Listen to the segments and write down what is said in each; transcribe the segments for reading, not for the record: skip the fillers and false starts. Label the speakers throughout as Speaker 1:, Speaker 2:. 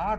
Speaker 1: 8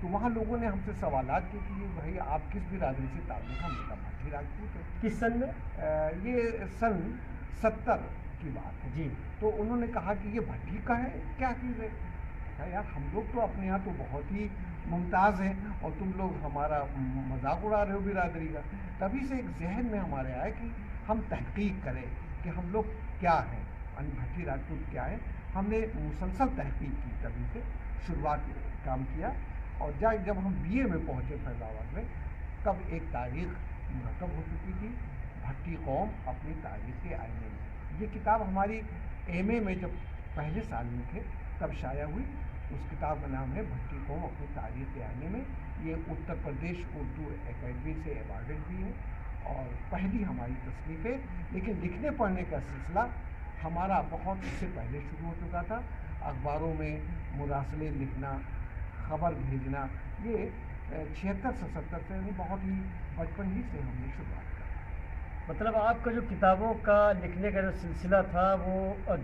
Speaker 1: تو وہاں لوگوں نے ہم سے سوالات کیے کہ بھائی آپ کس برادری سے تعلق؟ ہم نے کہا بھٹی راجپوت ہے۔
Speaker 2: کس سن میں؟
Speaker 1: یہ سن 70 کی بات ہے
Speaker 2: جی۔
Speaker 1: تو انہوں نے کہا کہ یہ بھٹی کا ہے، کیا چیز ہے؟ کہا یار ہم لوگ تو اپنے یہاں تو بہت ہی ممتاز ہیں اور تم لوگ ہمارا مذاق اڑا رہے ہو برادری کا۔ تبھی سے ایک ذہن میں ہمارے آئے کہ ہم تحقیق کریں کہ ہم لوگ کیا ہیں، یعنی بھٹی راجپوت کیا ہے۔ ہم نے مسلسل تحقیق کی، تبھی سے شروعات کام کیا، اور جب ہم BA میں پہنچے فیض آباد میں، تب ایک تاریخ مرتب ہو چکی تھی، بھٹی قوم اپنی تاریخ کے آئینے میں۔ یہ کتاب ہماری MA میں جب پہلے سال میں تھے تب شائع ہوئی۔ اس کتاب کا نام ہے بھٹی قوم اپنی تاریخ کے آئینے میں۔ یہ اتر پردیش اردو اکیڈمی سے ایوارڈڈ بھی ہے اور پہلی ہماری تصنیف ہے، لیکن لکھنے پڑھنے کا سلسلہ ہمارا بہت اس سے پہلے شروع ہو چکا تھا۔ اخباروں میں مراسلے لکھنا، خبر بھیجنا، یہ 76-77 سے بہت ہی بچپن ہی سے ہم نے شروعات کی۔
Speaker 2: مطلب آپ کا جو کتابوں کا لکھنے کا جو سلسلہ تھا وہ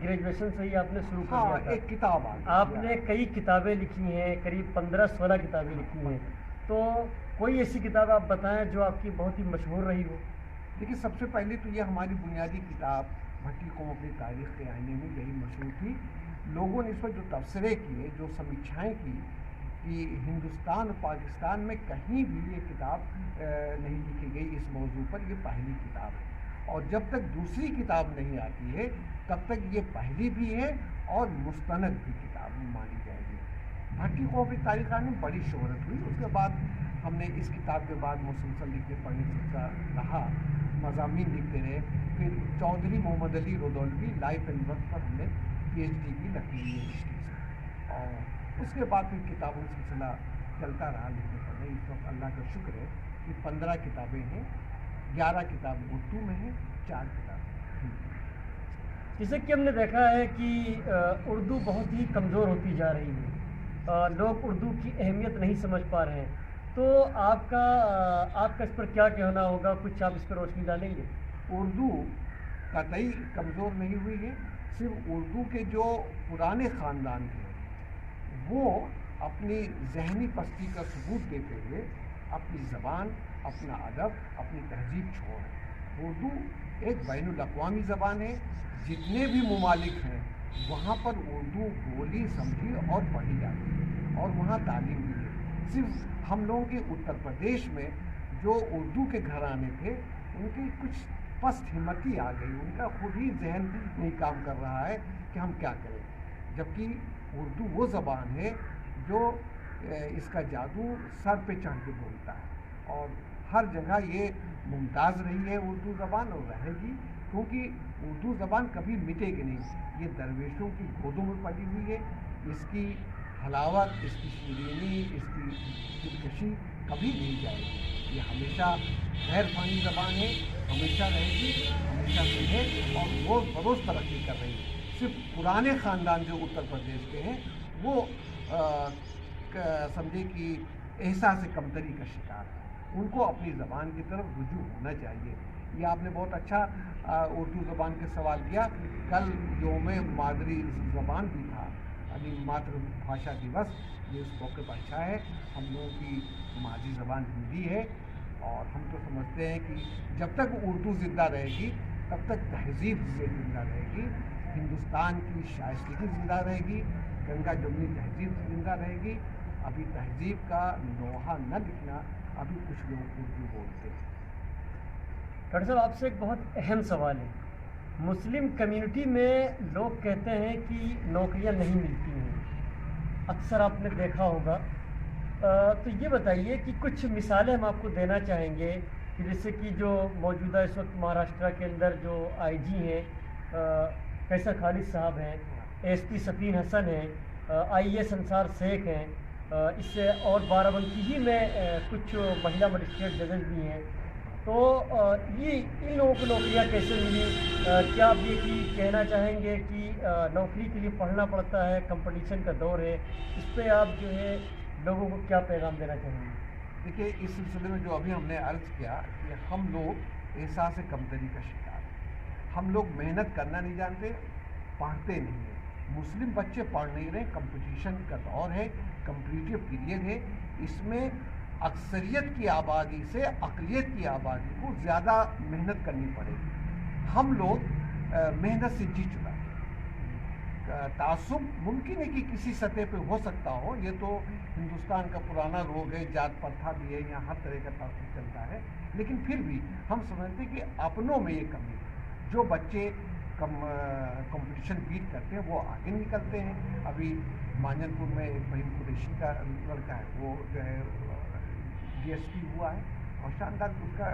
Speaker 2: گریجویشن سے ہی آپ نے شروع کر دیا تھا؟
Speaker 1: ایک کتاب
Speaker 2: آپ نے کئی کتابیں لکھی ہیں، قریب 15-16 کتابیں لکھی ہیں، تو کوئی ایسی کتاب آپ بتائیں جو آپ کی بہت ہی مشہور رہی ہو؟
Speaker 1: دیکھیے، سب سے پہلے تو یہ ہماری بنیادی کتاب بھٹی قوم اپنی تاریخ کے آئینے میں یہی مشہور تھی۔ لوگوں نے اس پر جو تبصرے کیے، جو سمیکشائیں کی کہ ہندوستان اور پاکستان میں کہیں بھی یہ کتاب نہیں لکھی گئی اس موضوع پر، یہ پہلی کتاب ہے، اور جب تک دوسری کتاب نہیں آتی ہے تب تک یہ پہلی بھی ہے اور مستند بھی کتاب مانی جائے گی۔ بھٹی قوم کی تاریخ میں بڑی شہرت ہوئی۔ اس کے بعد ہم نے اس کتاب کے بعد مسلسل لکھنے پڑھنے سلسلہ رہا، مضامین لکھتے رہے۔ پھر چودھری محمد علی رودولوی لائف اینڈ ورک پر ہم نے PhD کی لکھی یونیورسٹی سے، اور اس کے بعد پھر کتابوں کا سلسلہ چلتا رہا لکھنے پڑھنے۔ اس وقت اللہ کا شکر ہے کہ 15 کتابیں ہیں، 11 کتابیں اردو میں ہیں، 4 کتابیں ہندی میں۔
Speaker 2: جیسے کہ ہم نے دیکھا ہے کہ اردو بہت ہی کمزور ہوتی جا رہی ہے، لوگ اردو کی اہمیت نہیں سمجھ پا رہے ہیں، تو آپ کا اس پر کیا کہنا ہوگا؟ کچھ آپ اس پر روشنی ڈالیں گے؟
Speaker 1: اردو قطعی کمزور نہیں ہوئی ہے، صرف اردو کے جو پرانے خاندان تھے وہ اپنی ذہنی پستی کا ثبوت دیتے ہوئے اپنی زبان، اپنا ادب، اپنی تہذیب چھوڑ رہے ہیں۔ اردو ایک بین الاقوامی زبان ہے، جتنے بھی ممالک ہیں وہاں پر اردو بولی، سمجھی اور پڑھی جاتی ہے، اور وہاں تعلیم بھی ہے۔ صرف ہم لوگوں کے اتر پردیش میں جو اردو کے گھرانے تھے ان کی کچھ پست ہمتی آ گئی، ان کا خود ہی ذہن نہیں کام کر رہا ہے کہ ہم کیا کریں، جبکہ اردو وہ زبان ہے جو اس کا جادو سر پہ چڑھ کے بولتا ہے، اور ہر جگہ یہ ممتاز رہی ہے اردو زبان، اور رہے گی، کیونکہ اردو زبان کبھی مٹے گی نہیں۔ یہ درویشوں کی گودوں میں پلی ہوئی ہے، اس کی حلاوت، اس کی شیرینی، اس کی دلکشی کبھی نہیں جائے گی۔ یہ ہمیشہ غیر فانی زبان ہے، ہمیشہ رہے گی، ہمیشہ سے ہے، اور روز بروز ترقی کر رہی ہے۔ صرف پرانے خاندان جو اتر پردیش کے ہیں وہ سمجھے کہ احساس کمتری کا شکار ہے، ان کو اپنی زبان کی طرف رجوع ہونا چاہیے۔ یہ آپ نے بہت اچھا اردو زبان کے سوال کیا۔ کل یوم مادری زبان بھی تھا، یعنی ماتر بھاشا دیوس، یہ اس موقع پر اچھا ہے۔ ہم لوگوں کی مادری زبان ہندی ہے، اور ہم تو سمجھتے ہیں کہ جب تک اردو زندہ رہے گی تب تک تہذیب زندہ رہے گی، ہندوستان کی شائستگی زندہ رہے گی، گنگا جمنی تہذیب زندہ رہے گی۔ ابھی تہذیب کا لوہا نہ لکھنا، ابھی کچھ لوگ اردو بولتے ہیں۔
Speaker 2: ڈاکٹر صاحب، آپ سے ایک بہت اہم سوال ہے۔ مسلم کمیونٹی میں لوگ کہتے ہیں کہ نوکریاں نہیں ملتی ہیں، اکثر آپ نے دیکھا ہوگا، تو یہ بتائیے کہ کچھ مثالیں ہم آپ کو دینا چاہیں گے کہ جیسے کہ جو موجودہ اس وقت مہاراشٹرا کے اندر جو IG ہیں قیصر خالد صاحب ہیں، ASP سفین حسن ہیں، IAS انصار شیخ ہیں، اس سے اور بارہ بنکی ہی میں کچھ مہیلا مجسٹریٹ ججز بھی ہیں، تو یہ ان لوگوں کو نوکریاں کیسے ملی؟ کیا آپ یہ کہنا چاہیں گے کہ نوکری کے لیے پڑھنا پڑتا ہے، کمپٹیشن کا دور ہے، اس پہ آپ جو ہے لوگوں کو کیا پیغام دینا چاہیں گے؟
Speaker 1: دیکھیے، اس سلسلے میں جو ابھی ہم نے عرض کیا کہ ہم لوگ احساس کمتری کا شکار ہیں، ہم لوگ محنت کرنا نہیں جانتے، پڑھتے نہیں ہیں۔ مسلم بچے پڑھ نہیں رہے، کمپٹیشن کا دور ہے، کمپٹیٹیو پیریڈ ہے، اس میں اکثریت کی آبادی سے اقلیت کی آبادی کو زیادہ محنت کرنی پڑے گی. ہم لوگ محنت سے جی چکا ہے. تعصب ممکن ہے کہ کسی سطح پہ ہو سکتا ہو, یہ تو ہندوستان کا پرانا روگ ہے, جات پرتھا بھی ہے, یہاں ہر طرح کا تعصب چلتا ہے, لیکن پھر بھی ہم سمجھتے ہیں کہ اپنوں میں یہ کمی ہے. جو بچے کمپٹیشن بیٹ کرتے ہیں وہ آگے نکلتے ہیں. ابھی مانجن پور میں ایک فہیم قریشی کا لڑکا ہے, وہ جو ہے DSP ہوا ہے اور شاندار اس کا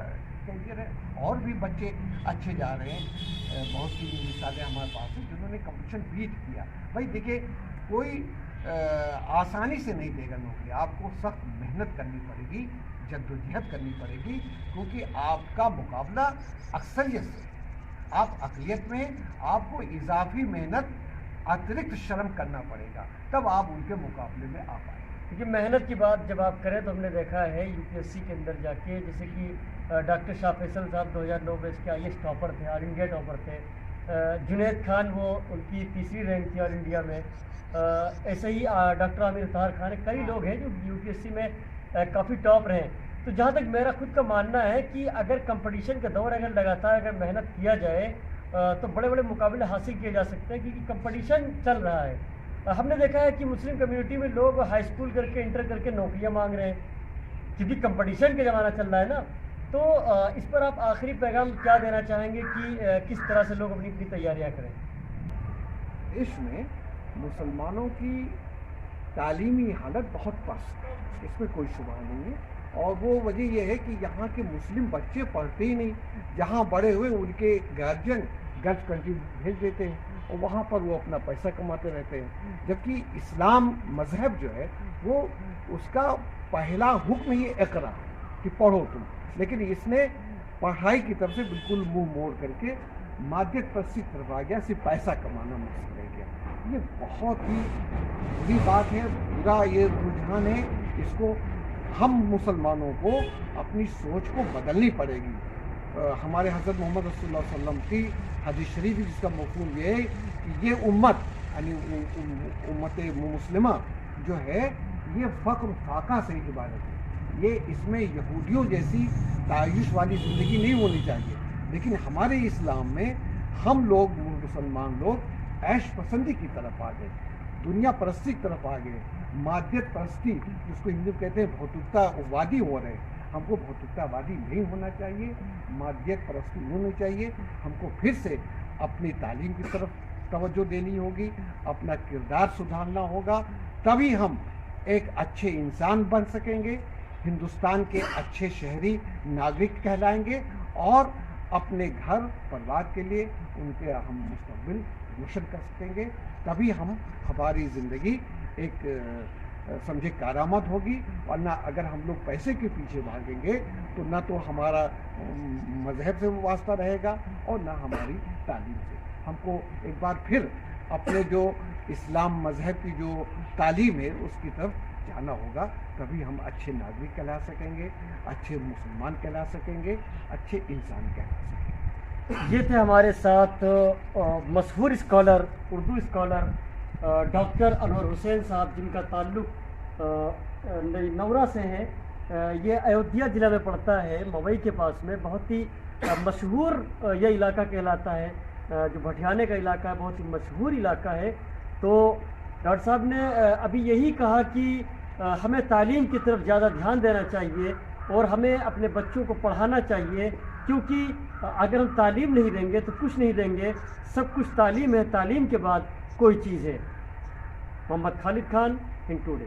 Speaker 1: کیریئر ہے. اور بھی بچے اچھے جا رہے ہیں, بہت سی مثالیں ہمارے پاس ہیں جنہوں نے کمپٹیشن بیٹ کیا. بھائی دیکھیے, کوئی آسانی سے نہیں دے گا نوکری, آپ کو سخت محنت کرنی پڑے گی, جدوجہد کرنی پڑے گی, کیونکہ آپ کا مقابلہ اکثریت سے. آپ اقلیت میں آپ کو اضافی محنت, اترکت شرم کرنا پڑے گا, تب آپ ان کے مقابلے میں آ پائیں گے.
Speaker 2: کیونکہ محنت کی بات جب آپ کریں تو ہم نے دیکھا ہے UPSC کے اندر جا کے, جیسے کہ ڈاکٹر شاہ فیصل صاحب 2009 میں اس کے IAS ٹاپر تھے, آل انڈیا ٹاپر تھے. جنید خان وہ ان کی 3ری رینک تھی آل انڈیا میں. ایسے ہی ڈاکٹر عامر اطہر خان, کئی لوگ ہیں جو UPSC میں کافی ٹاپ رہے. تو جہاں تک میرا خود کا ماننا ہے کہ اگر کمپٹیشن کا دور اگر لگاتار اگر محنت کیا جائے تو بڑے بڑے مقابلے حاصل کیے جا سکتے ہیں, کیونکہ کمپٹیشن چل رہا ہے. ہم نے دیکھا ہے کہ مسلم کمیونٹی میں لوگ ہائی اسکول کر کے انٹر کر کے نوکریاں مانگ رہے ہیں, کیونکہ کمپٹیشن کا زمانہ چل رہا ہے نا. تو اس پر آپ آخری پیغام کیا دینا چاہیں گے کہ کس طرح سے لوگ اپنی اپنی تیاریاں کریں؟
Speaker 1: اس میں مسلمانوں کی تعلیمی حالت بہت پست ہے, اس میں کوئی شبہ نہیں ہے. اور وہ وجہ یہ ہے کہ یہاں کے مسلم بچے پڑھتے ہی نہیں. جہاں بڑے ہوئے ان کے گارجین گلف کنٹری بھیج دیتے ہیں اور وہاں پر وہ اپنا پیسہ کماتے رہتے ہیں. جبکہ اسلام مذہب جو ہے وہ اس کا پہلا حکم یہ اقرا کہ پڑھو تم, لیکن اس نے پڑھائی کی طرف سے بالکل منہ موڑ کر کے مادیت پرستی طرف آ گیا, صرف پیسہ کمانا مقصد رہ گیا. یہ بہت ہی بری بات ہے, برا یہ رجحان ہے. اس کو ہم مسلمانوں کو اپنی سوچ کو بدلنی پڑے گی. ہمارے حضرت محمد رسول اللہ صلی اللہ علیہ وسلم کی حدیث شریف جس کا مفہوم یہ ہے کہ یہ امت یعنی امت مسلمہ جو ہے یہ فقر فاقہ سے عبادت ہے. یہ اس میں یہودیوں جیسی تعیش والی زندگی نہیں ہونی چاہیے. لیکن ہمارے اسلام میں ہم لوگ مسلمان لوگ عیش پسندی کی طرف آ گئے, دنیا پرستی کی طرف آ گئے, مادیت پرستی جس کو ہندو کہتے ہیں بھوتکتا وادی ہو رہے. ہم کو بھوتکتا وادی نہیں ہونا چاہیے, مادیت پرستی نہیں ہونی چاہیے. ہم کو پھر سے اپنی تعلیم کی طرف توجہ دینی ہوگی, اپنا کردار سدھارنا ہوگا, تبھی ہم ایک اچھے انسان بن سکیں گے, ہندوستان کے اچھے شہری ناگرک کہلائیں گے اور اپنے گھر پریوار کے لیے ان کے ہم مستقبل روشن کر سکیں گے. تبھی ہماری زندگی ایک سمجھے کارآمد ہوگی. ورنہ اگر ہم لوگ پیسے کے پیچھے بھاگیں گے تو نہ تو ہمارا مذہب سے واسطہ رہے گا اور نہ ہماری تعلیم سے. ہم کو ایک بار پھر اپنے جو اسلام مذہب کی جو تعلیم ہے اس کی طرف جانا ہوگا, تبھی ہم اچھے ناگرک کہلا سکیں گے, اچھے مسلمان کہلا سکیں گے, اچھے انسان کہلا سکیں گے.
Speaker 2: یہ تھے ہمارے ساتھ مشہور اسکالر, اردو اسکالر ڈاکٹر انور حسین صاحب, جن کا تعلق نورا سے ہے. یہ ایودھیا ضلع میں پڑتا ہے, ممبئی کے پاس میں. بہت ہی مشہور یہ علاقہ کہلاتا ہے, جو بھٹیانے کا علاقہ ہے, بہت ہی مشہور علاقہ ہے. تو ڈاکٹر صاحب نے ابھی یہی کہا کہ ہمیں تعلیم کی طرف زیادہ دھیان دینا چاہیے اور ہمیں اپنے بچوں کو پڑھانا چاہیے, کیونکہ اگر ہم تعلیم نہیں دیں گے تو کچھ نہیں دیں گے. سب کچھ تعلیم ہے, تعلیم کے بعد کوئی چیز ہے. محمد خالد خان, ہند ٹوڈے.